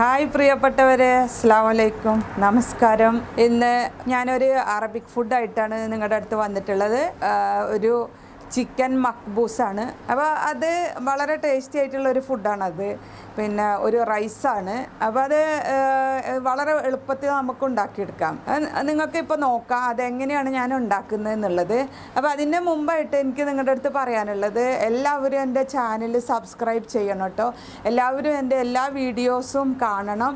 Hi പ്രിയപ്പെട്ടവരെ, അസ്സലാമു അലൈക്കും, നമസ്കാരം. ഇന്ന് ഞാനൊരു അറബിക് ഫുഡായിട്ടാണ് നിങ്ങളുടെ അടുത്ത് വന്നിട്ടുള്ളത്. ഒരു ചിക്കൻ മക്ബൂസാണ്. അപ്പോൾ അത് വളരെ ടേസ്റ്റി ആയിട്ടുള്ളൊരു ഫുഡാണത്. പിന്നെ ഒരു റൈസാണ്. അപ്പോൾ അത് വളരെ എളുപ്പത്തിൽ നമുക്ക് ഉണ്ടാക്കിയെടുക്കാം. നിങ്ങൾക്ക് ഇപ്പോൾ നോക്കാം അതെങ്ങനെയാണ് ഞാൻ ഉണ്ടാക്കുന്നത് എന്നുള്ളത്. അപ്പോൾ അതിൻ്റെ മുമ്പായിട്ട് എനിക്ക് നിങ്ങളുടെ അടുത്ത് പറയാനുള്ളത്, എല്ലാവരും എൻ്റെ ചാനൽ സബ്സ്ക്രൈബ് ചെയ്യണം കേട്ടോ. എല്ലാവരും എൻ്റെ എല്ലാ വീഡിയോസും കാണണം.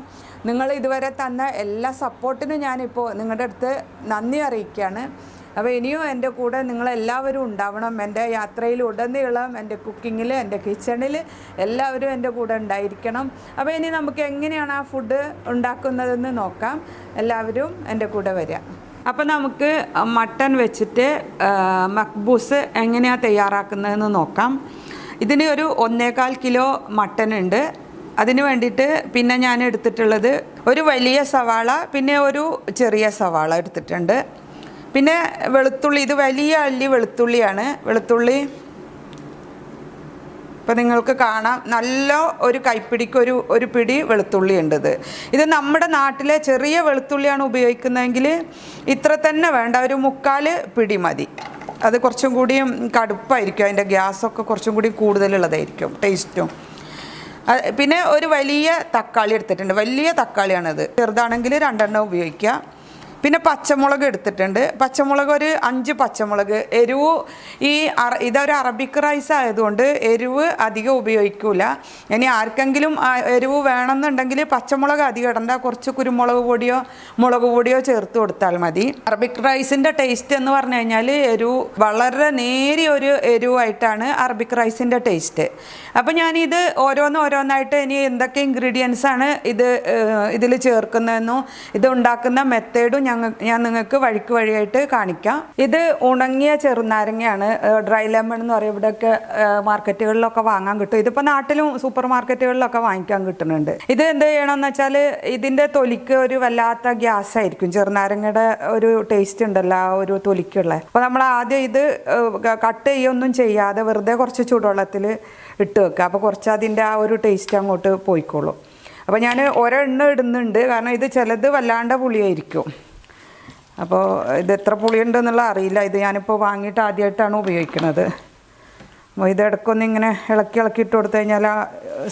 നിങ്ങൾ ഇതുവരെ തന്ന എല്ലാ സപ്പോർട്ടിനും ഞാനിപ്പോൾ നിങ്ങളുടെ അടുത്ത് നന്ദി അറിയിക്കുകയാണ്. അപ്പോൾ ഇനിയും എൻ്റെ കൂടെ നിങ്ങളെല്ലാവരും ഉണ്ടാവണം. എൻ്റെ യാത്രയിൽ ഉടനീളം എൻ്റെ കുക്കിങ്ങിൽ, എൻ്റെ കിച്ചണിൽ എല്ലാവരും എൻ്റെ കൂടെ ഉണ്ടായിരിക്കണം. അപ്പോൾ ഇനി നമുക്ക് എങ്ങനെയാണ് ആ ഫുഡ് ഉണ്ടാക്കുന്നതെന്ന് നോക്കാം. എല്ലാവരും എൻ്റെ കൂടെ വരിക. അപ്പോൾ നമുക്ക് മട്ടൺ വെച്ചിട്ട് മക്ബൂസ് എങ്ങനെയാണ് തയ്യാറാക്കുന്നതെന്ന് നോക്കാം. ഇതിന് ഒരു 1.25 കിലോ മട്ടൺ ഉണ്ട്. അതിന് വേണ്ടിയിട്ട് പിന്നെ ഞാൻ എടുത്തിട്ടുള്ളത് ഒരു വലിയ സവാള, പിന്നെ ഒരു ചെറിയ സവാള എടുത്തിട്ടുണ്ട്. പിന്നെ വെളുത്തുള്ളി, ഇത് വലിയ അല്ലി വെളുത്തുള്ളിയാണ്. വെളുത്തുള്ളി ഇപ്പോൾ നിങ്ങൾക്ക് കാണാം, നല്ല ഒരു കൈപ്പിടിക്ക് ഒരു പിടി വെളുത്തുള്ളി ഉണ്ട്. ഇത് നമ്മുടെ നാട്ടിലെ ചെറിയ വെളുത്തുള്ളിയാണ് ഉപയോഗിക്കുന്നതെങ്കിൽ ഇത്ര തന്നെ വേണ്ട, ഒരു 3/4 പിടി മതി. അത് കുറച്ചും കൂടിയും കടുപ്പായിരിക്കും, അതിൻ്റെ ഗ്യാസൊക്കെ കുറച്ചും കൂടി കൂടുതലുള്ളതായിരിക്കും ടേസ്റ്റും. പിന്നെ ഒരു വലിയ തക്കാളി എടുത്തിട്ടുണ്ട്. വലിയ തക്കാളിയാണത്. ചെറുതാണെങ്കിൽ 2 ഉപയോഗിക്കുക. പിന്നെ പച്ചമുളക് എടുത്തിട്ടുണ്ട്. പച്ചമുളക് ഒരു 5 പച്ചമുളക്. എരിവ് ഇതൊരു അറബിക് റൈസ് ആയതുകൊണ്ട് എരിവ് അധികം ഉപയോഗിക്കില്ല. ഇനി ആർക്കെങ്കിലും എരിവ് വേണമെന്നുണ്ടെങ്കിൽ പച്ചമുളക് അധികം ഇടണ്ട, കുറച്ച് കുരുമുളക് പൊടിയോ മുളക് പൊടിയോ ചേർത്ത് കൊടുത്താൽ മതി. അറബിക് റൈസിൻ്റെ ടേസ്റ്റ് എന്ന് പറഞ്ഞു കഴിഞ്ഞാൽ വളരെ നേരിയ ഒരു എരിവായിട്ടാണ് അറബിക് റൈസിൻ്റെ ടേസ്റ്റ്. അപ്പോൾ ഞാനിത് ഓരോന്നായിട്ട് ഇനി എന്തൊക്കെ ഇൻഗ്രീഡിയൻസ് ആണ് ഇതിൽ ചേർക്കുന്നതെന്നും ഇത് ഉണ്ടാക്കുന്ന മെത്തേഡും ഞാൻ നിങ്ങൾക്ക് വഴിയായിട്ട് കാണിക്കാം. ഇത് ഉണങ്ങിയ ചെറുനാരങ്ങയാണ്, ഡ്രൈ ലെമൺ എന്ന് പറയും. ഇവിടെയൊക്കെ മാർക്കറ്റുകളിലൊക്കെ വാങ്ങാൻ കിട്ടും. ഇതിപ്പോൾ നാട്ടിലും സൂപ്പർ മാർക്കറ്റുകളിലൊക്കെ വാങ്ങിക്കാൻ കിട്ടുന്നുണ്ട്. ഇത് എന്ത് ചെയ്യണമെന്ന് വെച്ചാൽ ഇതിൻ്റെ തൊലിക്ക് ഒരു വല്ലാത്ത ഗ്യാസ് ആയിരിക്കും. ചെറുനാരങ്ങയുടെ ഒരു ടേസ്റ്റ് ഉണ്ടല്ലോ ആ ഒരു തൊലിക്കുള്ള. അപ്പോൾ നമ്മൾ ആദ്യം ഇത് കട്ട് ചെയ്യൊന്നും ചെയ്യാതെ വെറുതെ കുറച്ച് ചൂടുവെള്ളത്തിൽ ഇട്ട് വെക്കുക. അപ്പോൾ കുറച്ച് അതിൻ്റെ ആ ഒരു ടേസ്റ്റ് അങ്ങോട്ട് പോയിക്കോളും. അപ്പോൾ ഞാൻ ഒരെണ്ണം ഇടുന്നുണ്ട്, കാരണം ഇത് ചിലത് വല്ലാണ്ട് പുളിയായിരിക്കും. അപ്പോൾ ഇത് എത്ര പുളിയുണ്ടെന്നുള്ള അറിയില്ല. ഇത് ഞാനിപ്പോൾ വാങ്ങിയിട്ട് ആദ്യമായിട്ടാണ് ഉപയോഗിക്കുന്നത്. അപ്പോൾ ഇതെടുക്കൊന്ന് ഇങ്ങനെ ഇളക്കിയിട്ട് കൊടുത്തു കഴിഞ്ഞാൽ ആ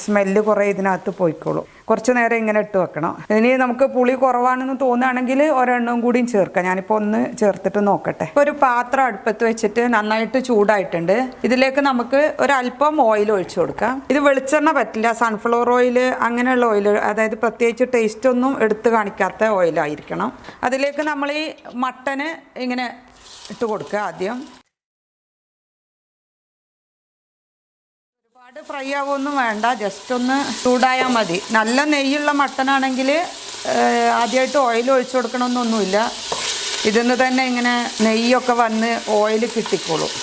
സ്മെല്ല് കുറേ ഇതിനകത്ത് പോയിക്കോളും. കുറച്ച് നേരം ഇങ്ങനെ ഇട്ട് വെക്കണം. ഇനി നമുക്ക് പുളി കുറവാണെന്ന് തോന്നുകയാണെങ്കിൽ ഒരെണ്ണവും കൂടിയും ചേർക്കാം. ഞാനിപ്പോൾ ഒന്ന് ചേർത്തിട്ട് നോക്കട്ടെ. ഇപ്പോൾ ഒരു പാത്രം അടുപ്പത്ത് വെച്ചിട്ട് നന്നായിട്ട് ചൂടായിട്ടുണ്ട്. ഇതിലേക്ക് നമുക്ക് ഒരല്പം ഓയിൽ ഒഴിച്ചു കൊടുക്കാം. ഇത് വെളിച്ചെണ്ണ പറ്റില്ല, സൺഫ്ലവർ ഓയിൽ അങ്ങനെയുള്ള ഓയിൽ, അതായത് പ്രത്യേകിച്ച് ടേസ്റ്റ് ഒന്നും എടുത്ത് കാണിക്കാത്ത ഓയിലായിരിക്കണം. അതിലേക്ക് നമ്മൾ ഈ മട്ടന് ഇങ്ങനെ ഇട്ട് കൊടുക്കുക. ആദ്യം ഒരുപാട് ഫ്രൈ ആവുമൊന്നും വേണ്ട, ജസ്റ്റ് ഒന്ന് ചൂടായാൽ മതി. നല്ല നെയ്യുള്ള മട്ടനാണെങ്കിൽ ആദ്യമായിട്ട് ഓയിൽ ഒഴിച്ചു കൊടുക്കണമെന്നൊന്നുമില്ല. ഇതിന്ന് തന്നെ ഇങ്ങനെ നെയ്യൊക്കെ വന്ന് ഓയിൽ കിട്ടിക്കോളും.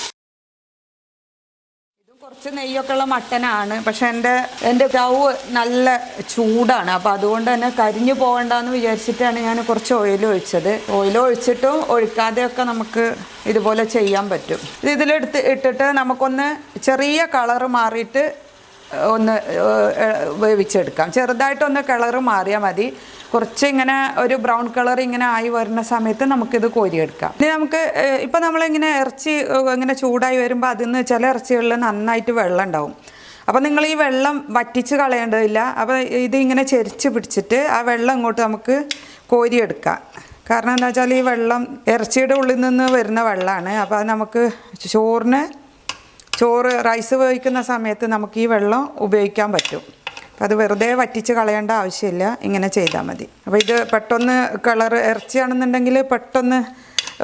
ഇതും കുറച്ച് നെയ്യൊക്കെ ഉള്ള മട്ടനാണ്. പക്ഷെ എൻ്റെ സ്റ്റൗവ് നല്ല ചൂടാണ്. അപ്പോൾ അതുകൊണ്ട് തന്നെ കരിഞ്ഞു പോകണ്ടെന്ന് വിചാരിച്ചിട്ടാണ് ഞാൻ കുറച്ച് ഓയിൽ ഒഴിച്ചത്. ഓയിൽ ഒഴിച്ചിട്ടും ഒഴിക്കാതെയൊക്കെ നമുക്ക് ഇതുപോലെ ചെയ്യാൻ പറ്റും. ഇതിലെടുത്ത് ഇട്ടിട്ട് നമുക്കൊന്ന് ചെറിയ കളറ് മാറിയിട്ട് ഒന്ന് വേവിച്ചെടുക്കാം. ചെറുതായിട്ടൊന്ന് കളറ് മാറിയാൽ മതി. കുറച്ച് ഇങ്ങനെ ഒരു ബ്രൗൺ കളർ ഇങ്ങനെ ആയി വരുന്ന സമയത്ത് നമുക്കിത് കോരിയെടുക്കാം. ഇനി നമുക്ക് ഇപ്പം നമ്മളിങ്ങനെ ഇറച്ചി ഇങ്ങനെ ചൂടായി വരുമ്പോൾ അതിൽ നിന്ന് ചില ഇറച്ചികളിൽ നന്നായിട്ട് വെള്ളം ഉണ്ടാവും. അപ്പോൾ നിങ്ങൾ ഈ വെള്ളം വറ്റിച്ച് കളയേണ്ടതില്ല. അപ്പോൾ ഇതിങ്ങനെ ചെരിച്ച് പിടിച്ചിട്ട് ആ വെള്ളം ഇങ്ങോട്ട് നമുക്ക് കോരിയെടുക്കാം. കാരണം എന്താ വെച്ചാൽ ഈ വെള്ളം ഇറച്ചിയുടെ ഉള്ളിൽ നിന്ന് വരുന്ന വെള്ളമാണ്. അപ്പോൾ അത് നമുക്ക് റൈസ് വേവിക്കുന്ന സമയത്ത് നമുക്ക് ഈ വെള്ളം ഉപയോഗിക്കാൻ പറ്റും. അപ്പോൾ അത് വെറുതെ വറ്റിച്ച് കളയേണ്ട ആവശ്യമില്ല, ഇങ്ങനെ ചെയ്താൽ മതി. അപ്പോൾ ഇത് പെട്ടെന്ന് ഇറച്ചിയാണെന്നുണ്ടെങ്കിൽ പെട്ടെന്ന്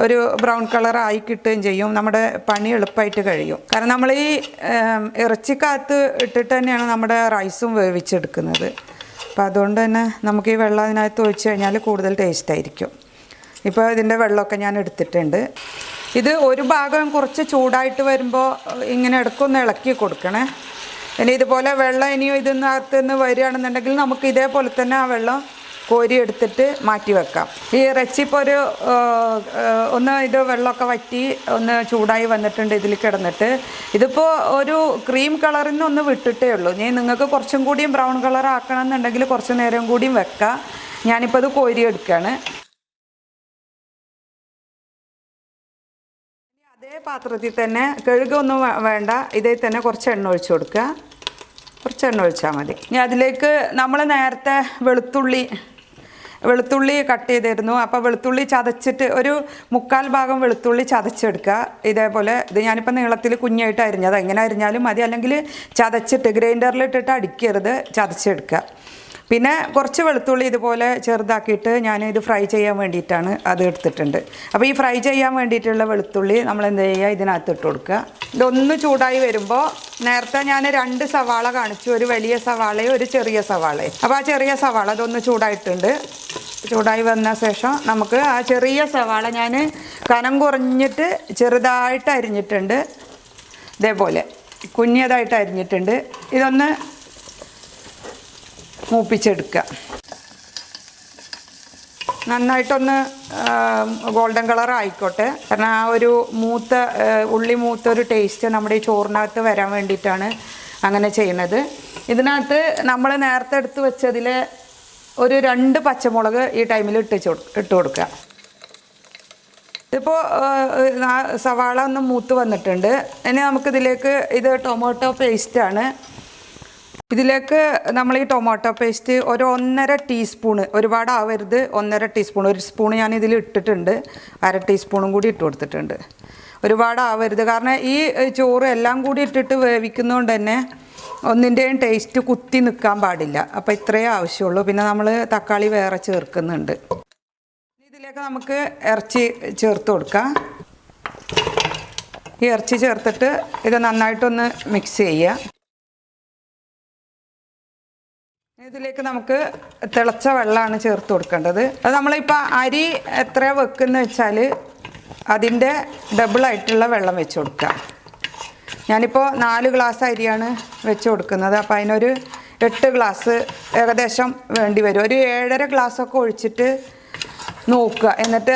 ഒരു ബ്രൗൺ കളറായി കിട്ടുകയും ചെയ്യും. നമ്മുടെ പണി എളുപ്പമായിട്ട് കഴിയും. കാരണം നമ്മൾ ഈ ഇറച്ചിക്കകത്ത് ഇട്ടിട്ട് തന്നെയാണ് നമ്മുടെ റൈസും വേവിച്ചെടുക്കുന്നത്. അപ്പോൾ അതുകൊണ്ട് തന്നെ നമുക്ക് ഈ വെള്ളം അതിനകത്ത് ഒഴിച്ച് കഴിഞ്ഞാൽ കൂടുതൽ ടേസ്റ്റായിരിക്കും. ഇപ്പോൾ ഇതിൻ്റെ വെള്ളമൊക്കെ ഞാൻ എടുത്തിട്ടുണ്ട്. ഇത് ഒരു ഭാഗം കുറച്ച് ചൂടായിട്ട് വരുമ്പോൾ ഇങ്ങനെ ഇടയ്ക്കൊന്ന് ഇളക്കി കൊടുക്കണേ. ഇനി ഇതുപോലെ വെള്ളം ഇനിയും ഇതിനകത്ത് നിന്ന് വരികയാണെന്നുണ്ടെങ്കിൽ നമുക്ക് ഇതേപോലെ തന്നെ ആ വെള്ളം കോരി എടുത്തിട്ട് മാറ്റി വെക്കാം. ഈ ഇറച്ചി ഇപ്പോൾ ഒരു ഒന്ന് ഇത് വെള്ളമൊക്കെ വറ്റി ഒന്ന് ചൂടായി വന്നിട്ടുണ്ട് ഇതിൽ കിടന്നിട്ട്. ഇതിപ്പോൾ ഒരു ക്രീം കളറിൽ നിന്ന് ഒന്ന് വിട്ടിട്ടേ ഉള്ളൂ. ഇനി നിങ്ങൾക്ക് കുറച്ചും കൂടിയും ബ്രൗൺ കളർ ആക്കണം എന്നുണ്ടെങ്കിൽ കുറച്ച് നേരം കൂടിയും വെക്കാം. ഞാനിപ്പോൾ അത് കോരി എടുക്കുകയാണ്. അതേ പാത്രത്തിൽ തന്നെ കഴുകൊന്നും വേണ്ട, ഇതിൽ തന്നെ കുറച്ച് എണ്ണ ഒഴിച്ചു കൊടുക്കുക. കുറച്ച് എണ്ണ ഒഴിച്ചാൽ മതി. ഇനി അതിലേക്ക് നമ്മൾ നേരത്തെ വെളുത്തുള്ളി കട്ട് ചെയ്തിരുന്നു. അപ്പോൾ വെളുത്തുള്ളി ചതച്ചിട്ട് ഒരു 1/4 ഭാഗം വെളുത്തുള്ളി ചതച്ചെടുക്കുക. ഇതേപോലെ ഇത് ഞാനിപ്പോൾ നീളത്തിൽ കുഞ്ഞായിട്ട് അരിഞ്ഞത്, എങ്ങനെ അരിഞ്ഞാലും മതി, അല്ലെങ്കിൽ ചതച്ചിട്ട് ഗ്രൈൻഡറിലിട്ടിട്ട് അടിക്കരുത്, ചതച്ചെടുക്കുക. പിന്നെ കുറച്ച് വെളുത്തുള്ളി ഇതുപോലെ ചെറുതാക്കിയിട്ട് ഞാൻ ഇത് ഫ്രൈ ചെയ്യാൻ വേണ്ടിയിട്ടാണ് അത് എടുത്തിട്ടുണ്ട്. അപ്പോൾ ഈ ഫ്രൈ ചെയ്യാൻ വേണ്ടിയിട്ടുള്ള വെളുത്തുള്ളി നമ്മൾ എന്ത് ചെയ്യുക, ഇതിനകത്ത് ഇട്ട് കൊടുക്കുക. ഇതൊന്ന് ചൂടായി വരുമ്പോൾ നേരത്തെ ഞാൻ 2 സവാള കാണിച്ചു, ഒരു വലിയ സവാളയും ഒരു ചെറിയ സവാളയും. അപ്പോൾ ആ ചെറിയ സവാള അതൊന്ന് ചൂടായിട്ടുണ്ട്. ചൂടായി വന്ന ശേഷം നമുക്ക് ആ ചെറിയ സവാള ഞാൻ കനം കുറഞ്ഞിട്ട് ചെറുതായിട്ട് അരിഞ്ഞിട്ടുണ്ട്, ഇതേപോലെ കുഞ്ഞതായിട്ട് അരിഞ്ഞിട്ടുണ്ട്. ഇതൊന്ന് മൂപ്പിച്ചെടുക്കുക. നന്നായിട്ടൊന്ന് ഗോൾഡൻ കളർ ആയിക്കോട്ടെ. കാരണം ആ ഒരു ഉള്ളി മൂത്തൊരു ടേസ്റ്റ് നമ്മുടെ ഈ ചോറിനകത്ത് വരാൻ വേണ്ടിയിട്ടാണ് അങ്ങനെ ചെയ്യുന്നത്. ഇതിനകത്ത് നമ്മൾ നേരത്തെ എടുത്ത് വെച്ചതിൽ ഒരു 2 പച്ചമുളക് ഈ ടൈമിൽ ഇട്ട് കൊടുക്കുക. ഇപ്പോൾ സവാള ഒന്ന് മൂത്ത് വന്നിട്ടുണ്ട്. ഇനി നമുക്കിതിലേക്ക്, ഇത് ടൊമാറ്റോ പേസ്റ്റാണ്. ഇതിലേക്ക് നമ്മൾ ഈ ടൊമാറ്റോ പേസ്റ്റ് ഒരു 1.5 ടീസ്പൂണ്, ഒരുപാട് ആവരുത്, 1.5 ടീസ്പൂൺ, 1 സ്പൂൺ ഞാൻ ഇതിൽ ഇട്ടിട്ടുണ്ട്, 1/2 ടീസ്പൂണും കൂടി ഇട്ട് കൊടുത്തിട്ടുണ്ട്. ഒരുപാട് ആവരുത്, കാരണം ഈ ചോറ് എല്ലാം കൂടി ഇട്ടിട്ട് വേവിക്കുന്നതുകൊണ്ട് തന്നെ ഒന്നിൻ്റെയും ടേസ്റ്റ് കുത്തി നിൽക്കാൻ പാടില്ല. അപ്പോൾ ഇത്രയേ ആവശ്യമുള്ളൂ. പിന്നെ നമ്മൾ തക്കാളി വേറെ ചേർക്കുന്നുണ്ട്. ഇതിലേക്ക് നമുക്ക് ഇറച്ചി ചേർത്ത് കൊടുക്കാം. ഈ ഇറച്ചി ചേർത്തിട്ട് ഇത് നന്നായിട്ടൊന്ന് മിക്സ് ചെയ്യുക. ഇതിലേക്ക് നമുക്ക് തിളച്ച വെള്ളമാണ് ചേർത്ത് കൊടുക്കേണ്ടത്. അത് നമ്മളിപ്പോൾ അരി എത്ര വെക്കുന്ന വെച്ചാൽ അതിൻ്റെ ഡബിളായിട്ടുള്ള വെള്ളം വെച്ച് കൊടുക്കുക. ഞാനിപ്പോൾ 4 ഗ്ലാസ് അരിയാണ് വെച്ച് കൊടുക്കുന്നത്. അപ്പോൾ അതിനൊരു 8 ഗ്ലാസ് ഏകദേശം വേണ്ടി വരും. ഒരു 7.5 ഗ്ലാസ്സൊക്കെ ഒഴിച്ചിട്ട് നോക്കുക. എന്നിട്ട്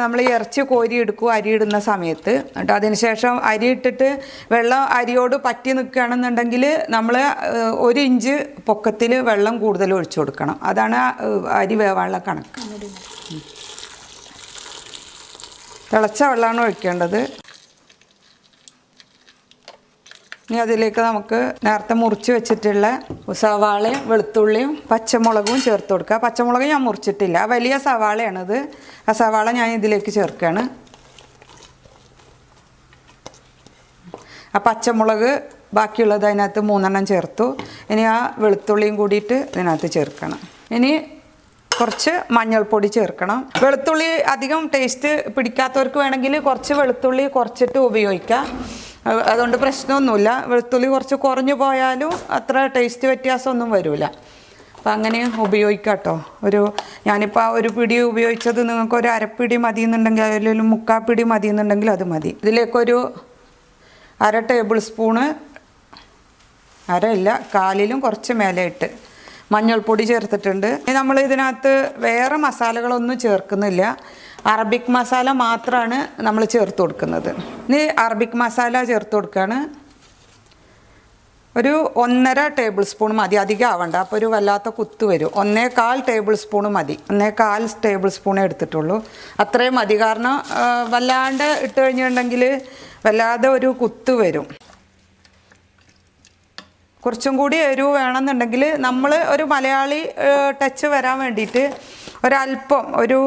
നമ്മൾ ഇറച്ചി കോരി എടുക്കുക അരി ഇടുന്ന സമയത്ത്. എന്നിട്ട് അതിന് ശേഷം അരി ഇട്ടിട്ട് വെള്ളം അരിയോട് പറ്റി നിൽക്കുകയാണെന്നുണ്ടെങ്കിൽ നമ്മൾ 1 ഇഞ്ച് പൊക്കത്തിൽ വെള്ളം കൂടുതൽ ഒഴിച്ചു കൊടുക്കണം. അതാണ് അരി വേവാനുള്ള കണക്ക്. തിളച്ച വെള്ളമാണ് ഒഴിക്കേണ്ടത്. ഇനി അതിലേക്ക് നമുക്ക് നേരത്തെ മുറിച്ച് വെച്ചിട്ടുള്ള സവാളയും വെളുത്തുള്ളിയും പച്ചമുളകും ചേർത്ത് കൊടുക്കുക. പച്ചമുളക് ഞാൻ മുറിച്ചിട്ടില്ല, വലിയ സവാളയാണിത്. ആ സവാള ഞാൻ ഇതിലേക്ക് ചേർക്കുകയാണ്. ആ പച്ചമുളക് ബാക്കിയുള്ളത് അതിനകത്ത് 3 ചേർത്തു. ഇനി ആ വെളുത്തുള്ളിയും കൂടിയിട്ട് ഇതിനകത്ത് ചേർക്കണം. ഇനി കുറച്ച് മഞ്ഞൾപ്പൊടി ചേർക്കണം. വെളുത്തുള്ളി അധികം ടേസ്റ്റ് പിടിക്കാത്തവർക്ക് വേണമെങ്കിൽ കുറച്ച് വെളുത്തുള്ളി കുറച്ചിട്ട് ഉപയോഗിക്കാം. അതുകൊണ്ട് പ്രശ്നമൊന്നുമില്ല. വെളുത്തുള്ളി കുറച്ച് കുറഞ്ഞു പോയാലും അത്ര ടേസ്റ്റ് വ്യത്യാസമൊന്നും വരില്ല. അപ്പം അങ്ങനെ ഉപയോഗിക്കാം കേട്ടോ. ഞാനിപ്പോൾ ആ ഒരു പിടി ഉപയോഗിച്ചത് നിങ്ങൾക്ക് ഒരു അരപ്പിടി മതി എന്നുണ്ടെങ്കിൽ, അതിലൊരു 3/4 പിടി മതി എന്നുണ്ടെങ്കിൽ അത് മതി. ഇതിലേക്കൊരു 1/2 ടേബിൾ സ്പൂണ്, അരയില്ല 1/4 കുറച്ച് മേലെയിട്ട് മഞ്ഞൾപ്പൊടി ചേർത്തിട്ടുണ്ട്. നമ്മൾ ഇതിനകത്ത് വേറെ മസാലകളൊന്നും ചേർക്കുന്നില്ല, അറബിക് മസാല മാത്രമാണ് നമ്മൾ ചേർത്ത് കൊടുക്കുന്നത്. ഇനി അറബിക് മസാല ചേർത്ത് കൊടുക്കുകയാണ്. ഒരു 1.5 ടേബിൾ സ്പൂൺ മതി, അധികം ആവണ്ട, അപ്പോൾ ഒരു വല്ലാത്ത കുത്ത് വരും. 1.25 ടേബിൾ സ്പൂൺ മതി. 1.25 ടേബിൾ സ്പൂണേ എടുത്തിട്ടുള്ളൂ, അത്രയും മതി. കാരണം വല്ലാണ്ട് ഇട്ട് കഴിഞ്ഞിട്ടുണ്ടെങ്കിൽ വല്ലാതെ ഒരു കുത്ത് വരും. കുറച്ചും കൂടി എരിവ് വേണമെന്നുണ്ടെങ്കിൽ നമ്മൾ ഒരു മലയാളി ടച്ച് വരാൻ വേണ്ടിയിട്ട് ഒരല്പം, ഒരു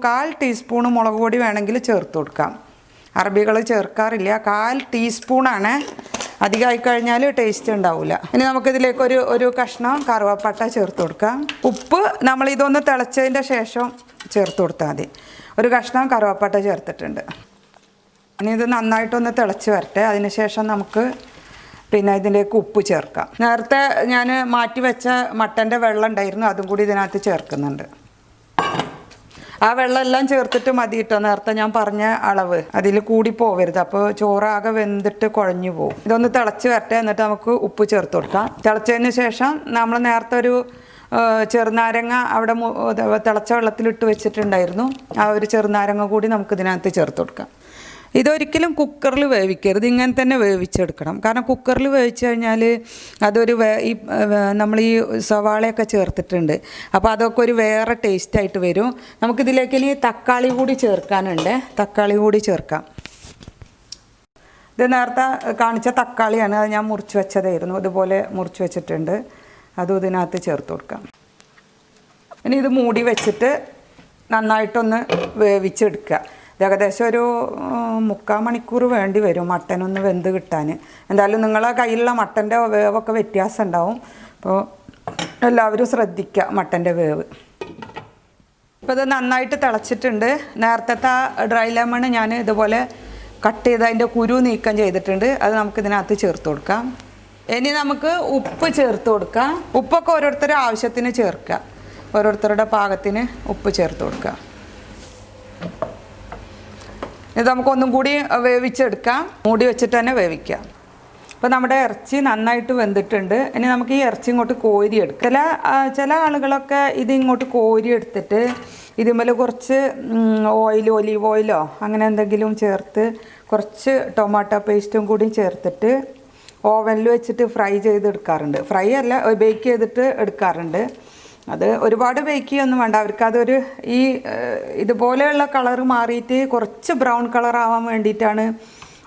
1/4 ടീസ്പൂണ് മുളക് പൊടി വേണമെങ്കിൽ ചേർത്ത് കൊടുക്കാം. അറബികൾ ചേർക്കാറില്ല, 1/4 ടീസ്പൂണാണ്. അധികമായി കഴിഞ്ഞാൽ ടേസ്റ്റ് ഉണ്ടാവില്ല. ഇനി നമുക്കിതിലേക്ക് ഒരു കഷ്ണം കറുവപ്പട്ട ചേർത്ത് കൊടുക്കാം. ഉപ്പ് നമ്മൾ ഇതൊന്ന് തിളച്ചതിൻ്റെ ശേഷം ചേർത്ത് കൊടുത്താൽ മതി. ഒരു കഷ്ണം കറുവപ്പട്ട ചേർത്തിട്ടുണ്ട്. ഇനി ഇത് നന്നായിട്ടൊന്ന് തിളച്ച് വരട്ടെ. അതിന് ശേഷം നമുക്ക് പിന്നെ ഇതിലേക്ക് ഉപ്പ് ചേർക്കാം. നേരത്തെ ഞാൻ മാറ്റി വെച്ച മട്ടൻ്റെ വെള്ളം ഉണ്ടായിരുന്നു, അതും കൂടി ഇതിനകത്ത് ചേർക്കുന്നുണ്ട്. ആ വെള്ളം എല്ലാം ചേർത്തിട്ട് മതി കേട്ടോ. നേരത്തെ ഞാൻ പറഞ്ഞ അളവ് അതിൽ കൂടി പോവരുത്, അപ്പോൾ ചോറാകെ വെന്തിട്ട് കുഴഞ്ഞു പോകും. ഇതൊന്ന് തിളച്ച് വരട്ടെ, എന്നിട്ട് നമുക്ക് ഉപ്പ് ചേർത്ത് കൊടുക്കാം. തിളച്ചതിന് ശേഷം നമ്മൾ നേരത്തെ ഒരു ചെറുനാരങ്ങ അവിടെ തിളച്ച വെള്ളത്തിലിട്ട് വെച്ചിട്ടുണ്ടായിരുന്നു. ആ ഒരു ചെറുനാരങ്ങ കൂടി നമുക്ക് ഇതിനകത്ത് ചേർത്ത് കൊടുക്കാം. ഇതൊരിക്കലും കുക്കറിൽ വേവിക്കരുത്, ഇങ്ങനെ തന്നെ വേവിച്ചെടുക്കണം. കാരണം കുക്കറിൽ വേവിച്ച് കഴിഞ്ഞാൽ അതൊരു നമ്മൾ ഈ സവാളയൊക്കെ ചേർത്തിട്ടുണ്ട്, അപ്പോൾ അതൊക്കെ ഒരു വേറെ ടേസ്റ്റായിട്ട് വരും. നമുക്കിതിലേക്ക് ഇനി തക്കാളി കൂടി ചേർക്കാനുണ്ട്. തക്കാളി കൂടി ചേർക്കാം. ഇത് നേരത്തെ കാണിച്ച തക്കാളിയാണ്, അത് ഞാൻ മുറിച്ച് വെച്ചതായിരുന്നു. ഇതുപോലെ മുറിച്ച് വെച്ചിട്ടുണ്ട്, അതും ഇതിനകത്ത് ചേർത്ത് കൊടുക്കാം. ഇനി ഇത് മൂടി വെച്ചിട്ട് നന്നായിട്ടൊന്ന് വേവിച്ചെടുക്കുക. ഏകദേശം ഒരു 3/4 മണിക്കൂർ വേണ്ടി വരും മട്ടനൊന്ന് വെന്ത് കിട്ടാൻ. എന്തായാലും നിങ്ങളെ കയ്യിലുള്ള മട്ടൻ്റെ വേവൊക്കെ വ്യത്യാസം ഉണ്ടാവും, അപ്പോൾ എല്ലാവരും ശ്രദ്ധിക്കുക മട്ടൻ്റെ വേവ്. ഇപ്പോൾ ഇത് നന്നായിട്ട് തിളച്ചിട്ടുണ്ട്. നേരത്തെ ഡ്രൈ ലെമൺ ഞാൻ ഇതുപോലെ കട്ട് ചെയ്ത് അതിൻ്റെ കുരു നീക്കം ചെയ്തിട്ടുണ്ട്, അത് നമുക്കിതിനകത്ത് ചേർത്ത് കൊടുക്കാം. ഇനി നമുക്ക് ഉപ്പ് ചേർത്ത് കൊടുക്കാം. ഉപ്പൊക്കെ ഓരോരുത്തരുടെ ആവശ്യത്തിന് ചേർക്കുക, ഓരോരുത്തരുടെ പാകത്തിന് ഉപ്പ് ചേർത്ത് കൊടുക്കുക. ഇത് നമുക്കൊന്നും കൂടി വേവിച്ചെടുക്കാം, മൂടി വെച്ചിട്ട് തന്നെ വേവിക്കാം. അപ്പോൾ നമ്മുടെ ഇറച്ചി നന്നായിട്ട് വെന്തിട്ടുണ്ട്. ഇനി നമുക്ക് ഈ ഇറച്ചി ഇങ്ങോട്ട് കോരിയെടുക്കാം. ചില ആളുകളൊക്കെ ഇത് ഇങ്ങോട്ട് കോരിയെടുത്തിട്ട് ഇതിന്മേൽ കുറച്ച് ഒലീവ് ഓയിലോ അങ്ങനെ എന്തെങ്കിലും ചേർത്ത് കുറച്ച് ടൊമാറ്റോ പേസ്റ്റും കൂടി ചേർത്തിട്ട് ഓവനിൽ വെച്ചിട്ട് ഫ്രൈ ചെയ്തെടുക്കാറുണ്ട്. ഫ്രൈ അല്ല, ബേക്ക് ചെയ്തിട്ട് എടുക്കാറുണ്ട്. അത് ഒരുപാട് ബേക്ക് ചെയ്യൊന്നും വേണ്ട, അവർക്കതൊരു ഈ ഇതുപോലെയുള്ള കളറ് മാറിയിട്ട് കുറച്ച് ബ്രൗൺ കളർ ആവാൻ വേണ്ടിയിട്ടാണ്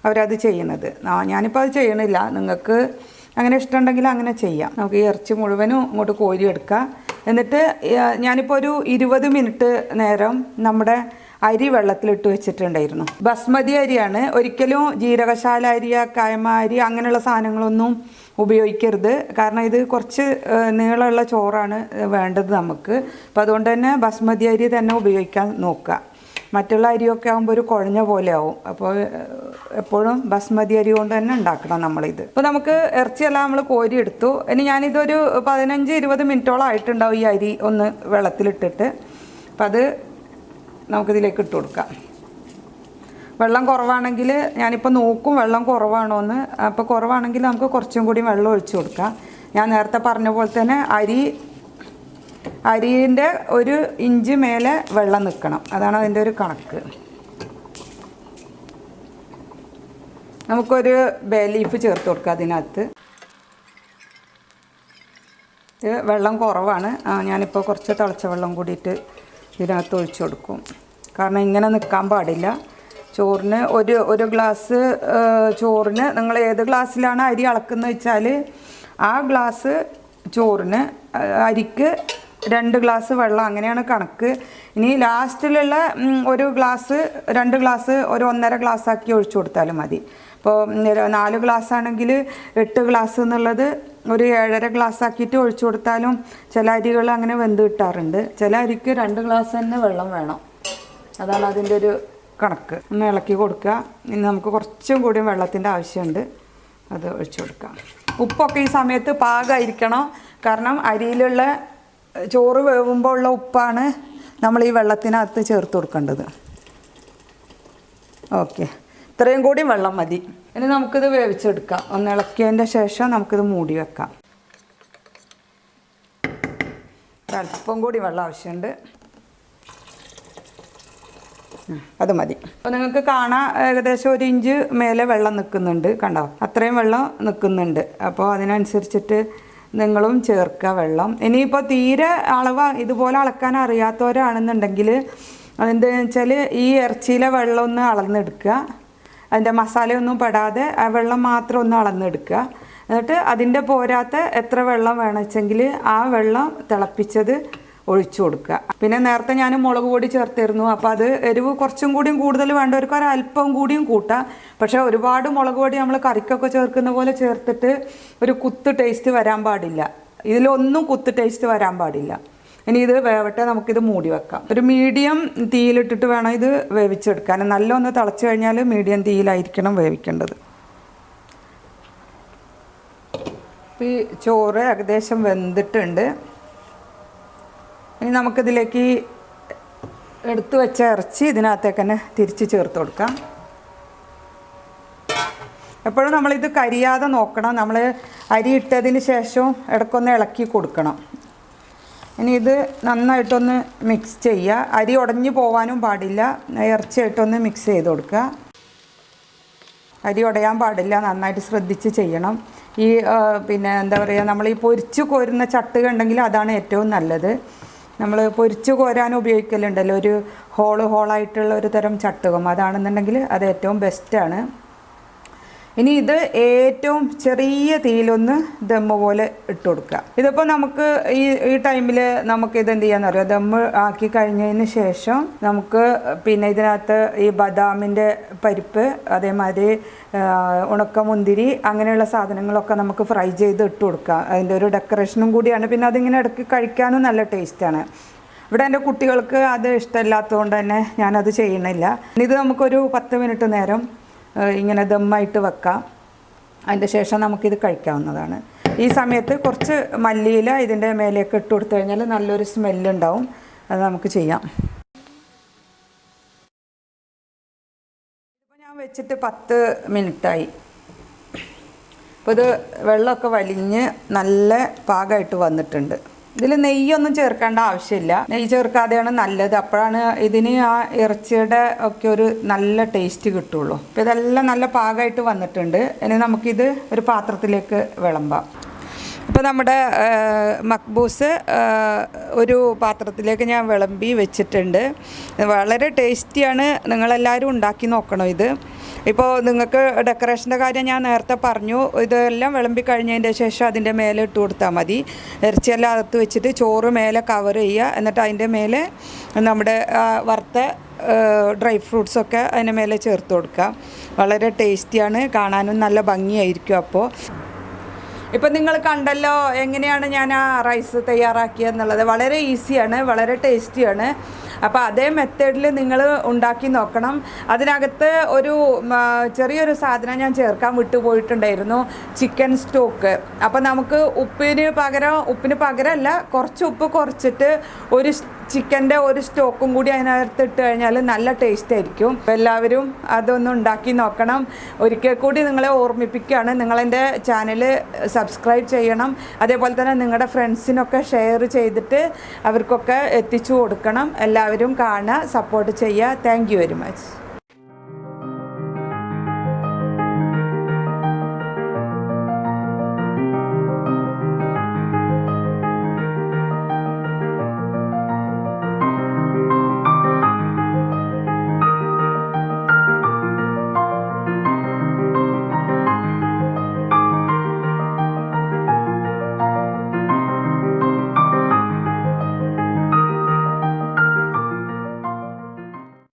അവരത് ചെയ്യുന്നത്. ഞാനിപ്പോൾ അത് ചെയ്യണില്ല, നിങ്ങൾക്ക് അങ്ങനെ ഇഷ്ടമുണ്ടെങ്കിൽ അങ്ങനെ ചെയ്യാം. നമുക്ക് ഈ ഇറച്ചി മുഴുവനും ഇങ്ങോട്ട് കോരിയെടുക്കാം. എന്നിട്ട് ഞാനിപ്പോൾ ഒരു 20 മിനിറ്റ് നേരം നമ്മുടെ അരി വെള്ളത്തിലിട്ട് വെച്ചിട്ടുണ്ടായിരുന്നു. ബസ്മതി അരിയാണ്, ഒരിക്കലും ജീരകശാല അരി, കയമ അരി അങ്ങനെയുള്ള സാധനങ്ങളൊന്നും ഉപയോഗിക്കരുത്. കാരണം ഇത് കുറച്ച് നീളമുള്ള ചോറാണ് വേണ്ടത് നമുക്ക്. അപ്പോൾ അതുകൊണ്ട് തന്നെ ബസ്മതി അരി തന്നെ ഉപയോഗിക്കാൻ നോക്കുക. മറ്റുള്ള അരിയൊക്കെ ആകുമ്പോൾ ഒരു കുഴഞ്ഞ പോലെ ആവും. അപ്പോൾ എപ്പോഴും ബസ്മതി അരി കൊണ്ട് തന്നെ ഉണ്ടാക്കണം നമ്മളിത്. അപ്പോൾ നമുക്ക് ഇറച്ചിയെല്ലാം നമ്മൾ കോരിയെടുത്തു. ഇനി ഞാനിതൊരു 15-20 മിനിറ്റോളം ആയിട്ടുണ്ടാവും ഈ അരി ഒന്ന് വെള്ളത്തിലിട്ടിട്ട്. അപ്പം അത് നമുക്കിതിലേക്ക് ഇട്ട് കൊടുക്കാം. വെള്ളം കുറവാണെങ്കിൽ ഞാനിപ്പോൾ നോക്കും വെള്ളം കുറവാണോ എന്ന്. അപ്പോൾ കുറവാണെങ്കിൽ നമുക്ക് കുറച്ചും കൂടി വെള്ളം ഒഴിച്ചു കൊടുക്കാം. ഞാൻ നേരത്തെ പറഞ്ഞ പോലെ തന്നെ അരിൻ്റെ 1 ഇഞ്ച് മേലെ വെള്ളം നിൽക്കണം, അതാണ് അതിൻ്റെ ഒരു കണക്ക്. നമുക്കൊരു ബേ ലീഫ് ചേർത്ത് കൊടുക്കാം അതിനകത്ത്. ഇത് വെള്ളം കുറവാണ്, ഞാനിപ്പോൾ കുറച്ച് തിളച്ച വെള്ളം കൂടിയിട്ട് ഇതിനകത്ത് ഒഴിച്ചു കൊടുക്കും. കാരണം ഇങ്ങനെ നിൽക്കാൻ പാടില്ല. ചോറിന് ഒരു ഗ്ലാസ് ചോറിന് നിങ്ങൾ ഏത് ഗ്ലാസ്സിലാണ് അരി അളക്കുന്നത് വെച്ചാൽ ആ ഗ്ലാസ് ചോറിന് അരിക്ക് 2 ഗ്ലാസ് വെള്ളം, അങ്ങനെയാണ് കണക്ക്. ഇനി ലാസ്റ്റിലുള്ള 1 ഗ്ലാസ് 2 ഗ്ലാസ് ഒരു 1.5 ഗ്ലാസ് ആക്കി ഒഴിച്ചു കൊടുത്താലും മതി. ഇപ്പോൾ 4 ഗ്ലാസ് ആണെങ്കിൽ 8 ഗ്ലാസ് എന്നുള്ളത് ഒരു 7.5 ഗ്ലാസ് ആക്കിയിട്ട് ഒഴിച്ചു കൊടുത്താലും ചില അരികൾ അങ്ങനെ വെന്ത് കിട്ടാറുണ്ട്. ചില അരിക്ക് 2 ഗ്ലാസ് തന്നെ വെള്ളം വേണം, അതാണ് അതിൻ്റെ ഒരു കണക്ക്. ഒന്ന് ഇളക്കി കൊടുക്കുക. ഇനി നമുക്ക് കുറച്ചും കൂടി വെള്ളത്തിൻ്റെ ആവശ്യമുണ്ട്, അത് ഒഴിച്ചു കൊടുക്കാം. ഉപ്പൊക്കെ ഈ സമയത്ത് പാകമായിരിക്കണം, കാരണം അരിയിലുള്ള ചോറ് വേവുമ്പോൾ ഉള്ള ഉപ്പാണ് നമ്മൾ ഈ വെള്ളത്തിനകത്ത് ചേർത്ത് കൊടുക്കേണ്ടത്. ഓക്കെ, ഇത്രയും കൂടി വെള്ളം മതി. ഇനി നമുക്കിത് വേവിച്ചെടുക്കാം. ഒന്ന് ഇളക്കിയതിൻ്റെ ശേഷം നമുക്കിത് മൂടി വെക്കാം. അല്പം കൂടി വെള്ളം ആവശ്യമുണ്ട്, അത് മതി. അപ്പോൾ നിങ്ങൾക്ക് കാണാം ഏകദേശം 1 ഇഞ്ച് മേലെ വെള്ളം നിൽക്കുന്നുണ്ട്, കണ്ടോ? അത്രയും വെള്ളം നിൽക്കുന്നുണ്ട്. അപ്പോൾ അതിനനുസരിച്ചിട്ട് നിങ്ങളും ചേർക്കുക വെള്ളം. ഇനിയിപ്പോൾ തീരെ അളവ് ഇതുപോലെ അളക്കാൻ അറിയാത്തവരാണെന്നുണ്ടെങ്കിൽ എന്താണെന്ന് വെച്ചാൽ ഈ ഇറച്ചിയിലെ വെള്ളം ഒന്ന് അളന്നെടുക്കുക. അതിൻ്റെ മസാലയൊന്നും പെടാതെ ആ വെള്ളം മാത്രം ഒന്ന് അളന്നെടുക്കുക. എന്നിട്ട് അതിൻ്റെ പോരാത്ത എത്ര വെള്ളം വേണമെച്ചെങ്കിൽ ആ വെള്ളം തിളപ്പിച്ചത് ഒഴിച്ചു കൊടുക്കുക. പിന്നെ നേരത്തെ ഞാൻ മുളക് പൊടി ചേർത്തിരുന്നു, അപ്പോൾ അത് എരിവ് കുറച്ചും കൂടിയും കൂടുതൽ വേണ്ടവർക്ക് ഒരല്പം കൂടിയും കൂട്ടാം. പക്ഷേ ഒരുപാട് മുളക് പൊടി നമ്മൾ കറിക്കൊക്കെ ചേർക്കുന്ന പോലെ ചേർത്തിട്ട് ഒരു കുത്ത് ടേസ്റ്റ് വരാൻ പാടില്ല. ഇതിലൊന്നും കുത്ത് ടേസ്റ്റ് വരാൻ പാടില്ല. ഇനി ഇത് വേവട്ടെ, നമുക്കിത് മൂടി വെക്കാം. ഒരു മീഡിയം തീയിലിട്ടിട്ട് വേണം ഇത് വേവിച്ചെടുക്കാൻ. നല്ല ഒന്ന് തിളച്ച് കഴിഞ്ഞാൽ മീഡിയം തീയിലായിരിക്കണം വേവിക്കേണ്ടത്. ഈ ചോറ് ഏകദേശം വെന്തിട്ടുണ്ട്. ഇനി നമുക്കിതിലേക്ക് എടുത്തു വെച്ച ഇറച്ചി ഇതിനകത്തേക്ക് തന്നെ തിരിച്ച് ചേർത്ത് കൊടുക്കാം. എപ്പോഴും നമ്മളിത് കരിയാതെ നോക്കണം. നമ്മൾ അരി ഇട്ടതിന് ശേഷം ഇടയ്ക്കൊന്ന് ഇളക്കി കൊടുക്കണം. ഇനി ഇത് നന്നായിട്ടൊന്ന് മിക്സ് ചെയ്യുക. അരി ഉടഞ്ഞു പോകാനും പാടില്ല. ഇറച്ചിയായിട്ടൊന്ന് മിക്സ് ചെയ്ത് കൊടുക്കുക. അരി ഉടയാൻ പാടില്ല, നന്നായിട്ട് ശ്രദ്ധിച്ച് ചെയ്യണം. ഈ പിന്നെ എന്താ പറയുക, നമ്മൾ ഈ പൊരിച്ച് കോരുന്ന ചട്ടുക ഉണ്ടെങ്കിൽ അതാണ് ഏറ്റവും നല്ലത്. നമ്മൾ പൊരിച്ച് കോരാൻ ഉപയോഗിക്കലുണ്ടല്ലോ ഒരു ഹോളായിട്ടുള്ള ഒരു തരം ചട്ടുകം, അതാണെന്നുണ്ടെങ്കിൽ അത് ഏറ്റവും ബെസ്റ്റാണ്. ഇനി ഇത് ഏറ്റവും ചെറിയ തീയിലൊന്ന് ദമ്മ് പോലെ ഇട്ട് കൊടുക്കുക. ഇതിപ്പോൾ നമുക്ക് ഈ ടൈമിൽ നമുക്കിത് എന്ത് ചെയ്യാന്ന് പറയുക, ദമ്മ് ആക്കി കഴിഞ്ഞതിന് ശേഷം നമുക്ക് പിന്നെ ഇതിനകത്ത് ഈ ബദാമിൻ്റെ പരിപ്പ്, അതേമാതിരി ഉണക്കമുന്തിരി, അങ്ങനെയുള്ള സാധനങ്ങളൊക്കെ നമുക്ക് ഫ്രൈ ചെയ്ത് ഇട്ട് കൊടുക്കാം. അതിൻ്റെ ഒരു ഡെക്കറേഷനും കൂടിയാണ്. പിന്നെ അതിങ്ങനെ ഇടയ്ക്ക് കഴിക്കാനും നല്ല ടേസ്റ്റാണ്. ഇവിടെ എൻ്റെ കുട്ടികൾക്ക് അത് ഇഷ്ടമില്ലാത്തതുകൊണ്ട് തന്നെ ഞാനത് ചെയ്യണില്ല. ഇത് നമുക്കൊരു 10 മിനിറ്റ് നേരം ഇങ്ങനെ ദമ്മായിട്ട് വെക്കാം. അതിൻ്റെ ശേഷം നമുക്കിത് കഴിക്കാവുന്നതാണ്. ഈ സമയത്ത് കുറച്ച് മല്ലിയില ഇതിൻ്റെ മേലേക്ക് ഇട്ട് കൊടുത്തു കഴിഞ്ഞാൽ നല്ലൊരു സ്മെല്ലുണ്ടാവും. അത് നമുക്ക് ചെയ്യാം. ഇപ്പോൾ ഞാൻ വെച്ചിട്ട് 10 മിനിറ്റായി. അപ്പോൾ ഇത് വെള്ളമൊക്കെ വലിഞ്ഞ് നല്ല പാകമായിട്ട് വന്നിട്ടുണ്ട്. ഇതിൽ നെയ്യൊന്നും ചേർക്കേണ്ട ആവശ്യമില്ല. നെയ്യ് ചേർക്കാതെയാണ് നല്ലത്. അപ്പോഴാണ് ഇതിന് ആ ഇറച്ചിയുടെ ഒക്കെ ഒരു നല്ല ടേസ്റ്റ് കിട്ടുള്ളൂ. അപ്പോൾ ഇതെല്ലാം നല്ല പാകമായിട്ട് വന്നിട്ടുണ്ട്. ഇനി നമുക്കിത് ഒരു പാത്രത്തിലേക്ക് വിളമ്പാം. ഇപ്പോൾ നമ്മുടെ മക്ബൂസ് ഒരു പാത്രത്തിലേക്ക് ഞാൻ വിളമ്പി വെച്ചിട്ടുണ്ട്. വളരെ ടേസ്റ്റിയാണ്. നിങ്ങളെല്ലാവരും ഉണ്ടാക്കി നോക്കണം ഇത്. ഇപ്പോൾ നിങ്ങൾക്ക് ഡെക്കറേഷൻ്റെ കാര്യം ഞാൻ നേരത്തെ പറഞ്ഞു. ഇതെല്ലാം വിളമ്പി കഴിഞ്ഞതിൻ്റെ ശേഷം അതിൻ്റെ മേലെ ഇട്ട് കൊടുത്താൽ മതി. ഇറച്ചിയെല്ലാം അകത്ത് വെച്ചിട്ട് ചോറ് മേലെ കവർ ചെയ്യുക. എന്നിട്ട് അതിൻ്റെ മേലെ നമ്മുടെ വറുത്ത ഡ്രൈ ഫ്രൂട്ട്സൊക്കെ അതിൻ്റെ മേലെ ചേർത്ത് കൊടുക്കുക. വളരെ ടേസ്റ്റിയാണ്, കാണാനും നല്ല ഭംഗിയായിരിക്കും. ഇപ്പോൾ നിങ്ങൾ കണ്ടല്ലോ എങ്ങനെയാണ് ഞാൻ ആ റൈസ് തയ്യാറാക്കിയെന്നുള്ളത്. വളരെ ഈസിയാണ്, വളരെ ടേസ്റ്റിയാണ്. അപ്പോൾ അതേ മെത്തേഡിൽ നിങ്ങൾ ഉണ്ടാക്കി നോക്കണം. അതിനകത്ത് ഒരു ചെറിയൊരു സാധനം ഞാൻ ചേർക്കാൻ വിട്ടുപോയിട്ടുണ്ടായിരുന്നു, ചിക്കൻ സ്റ്റോക്ക്. അപ്പോൾ നമുക്ക് ഉപ്പിന് പകരമല്ല, കുറച്ച് ഉപ്പ് കുറച്ചിട്ട് ഒരു ചിക്കൻ്റെ ഒരു സ്റ്റോക്കും കൂടി അതിനകത്ത് ഇട്ട് കഴിഞ്ഞാൽ നല്ല ടേസ്റ്റ് ആയിരിക്കും. എല്ലാവരും അതൊന്ന് ഉണ്ടാക്കി നോക്കണം. ഒരിക്കൽ കൂടി നിങ്ങളെ ഓർമ്മിപ്പിക്കുകയാണ്, നിങ്ങളെൻ്റെ ചാനൽ സബ്സ്ക്രൈബ് ചെയ്യണം. അതേപോലെ തന്നെ നിങ്ങളുടെ ഫ്രണ്ട്സിനൊക്കെ ഷെയർ ചെയ്തിട്ട് അവർക്കൊക്കെ എത്തിച്ചു കൊടുക്കണം. എല്ലാവരും കാണുക, സപ്പോർട്ട് ചെയ്യുക. Thank you very much.